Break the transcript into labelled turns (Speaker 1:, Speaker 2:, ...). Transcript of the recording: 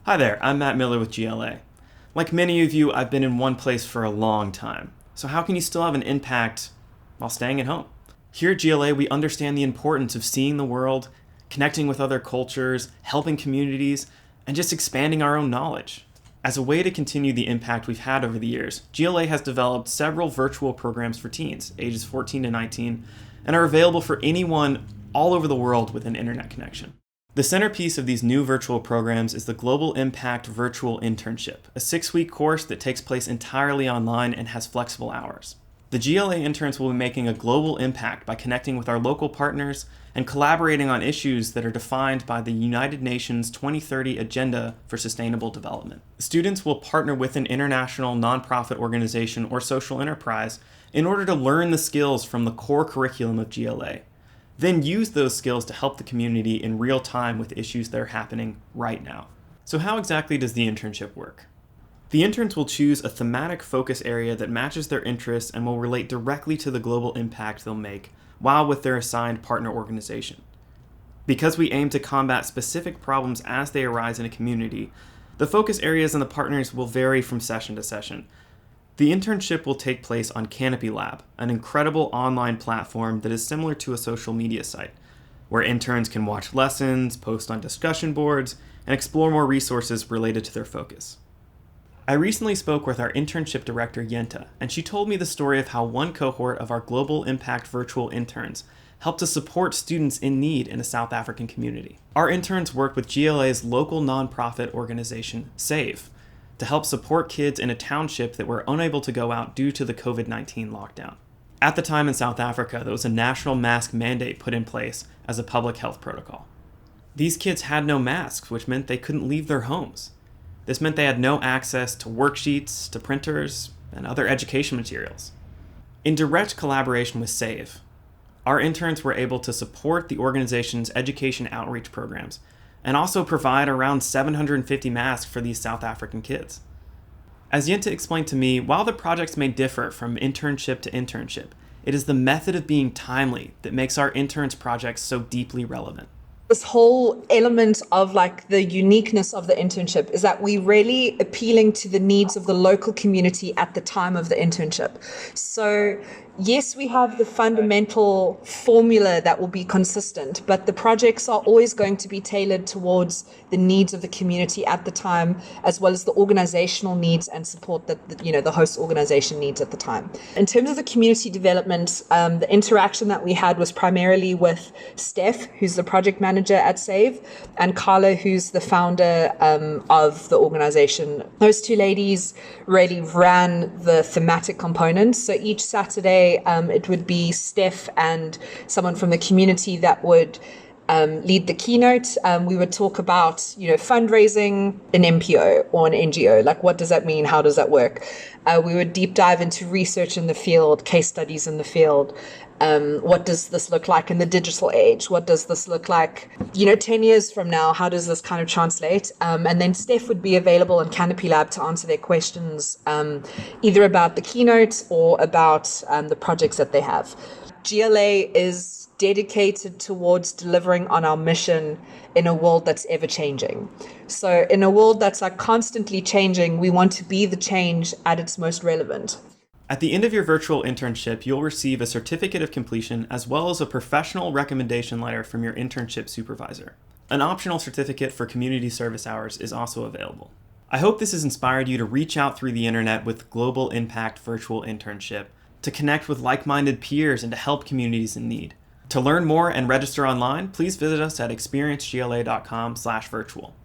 Speaker 1: Hi there, I'm Matt Miller with GLA. Like many of you, I've been in one place for a long time. So how can you still have an impact while staying at home? Here at GLA, we understand the importance of seeing the world, connecting with other cultures, helping communities, and just expanding our own knowledge. As a way to continue the impact we've had over the years, GLA has developed several virtual programs for teens, ages 14 to 19, and are available for anyone all over the world with an internet connection. The centerpiece of these new virtual programs is the Global Impact Virtual Internship, a 6-week course that takes place entirely online and has flexible hours. The GLA interns will be making a global impact by connecting with our local partners and collaborating on issues that are defined by the United Nations 2030 Agenda for Sustainable Development. Students will partner with an international nonprofit organization or social enterprise in order to learn the skills from the core curriculum of GLA. Then use those skills to help the community in real time with issues that are happening right now. So how exactly does the internship work? The interns will choose a thematic focus area that matches their interests and will relate directly to the global impact they'll make while with their assigned partner organization. Because we aim to combat specific problems as they arise in a community, the focus areas and the partners will vary from session to session. The internship will take place on Canopy Lab, an incredible online platform that is similar to a social media site, where interns can watch lessons, post on discussion boards, and explore more resources related to their focus. I recently spoke with our internship director, Yenta, and she told me the story of how one cohort of our Global Impact virtual interns helped to support students in need in a South African community. Our interns worked with GLA's local nonprofit organization, SAVE, to help support kids in a township that were unable to go out due to the COVID-19 lockdown. At the time in South Africa, there was a national mask mandate put in place as a public health protocol. These kids had no masks, which meant they couldn't leave their homes. This meant they had no access to worksheets, to printers, and other education materials. In direct collaboration with SAVE, our interns were able to support the organization's education outreach programs and also provide around 750 masks for these South African kids. As Yenta explained to me, while the projects may differ from internship to internship, it is the method of being timely that makes our interns' projects so deeply relevant.
Speaker 2: This whole element of like the uniqueness of the internship is that we really appealing to the needs of the local community at the time of the internship. So yes, we have the fundamental formula that will be consistent, but the projects are always going to be tailored towards the needs of the community at the time, as well as the organizational needs and support that the host organization needs at the time. In terms of the community development, the interaction that we had was primarily with Steph, who's the project manager at SAVE, and Carla, who's the founder of the organization. Those two ladies really ran the thematic components. So each Saturday, it would be Steph and someone from the community that would lead the keynote. We would talk about, fundraising an MPO or an NGO. Like, what does that mean? How does that work? We would deep dive into research in the field, case studies in the field. What does this look like in the digital age? What does this look like, 10 years from now? How does this kind of translate? And then Steph would be available in Canopy Lab to answer their questions, either about the keynote or about the projects that they have. GLA is dedicated towards delivering on our mission in a world that's ever changing. So in a world that's like constantly changing, we want to be the change at its most relevant.
Speaker 1: At the end of your virtual internship, you'll receive a certificate of completion as well as a professional recommendation letter from your internship supervisor. An optional certificate for community service hours is also available. I hope this has inspired you to reach out through the internet with Global Impact Virtual Internship, to connect with like-minded peers and to help communities in need. To learn more and register online, please visit us at experiencegla.com/virtual.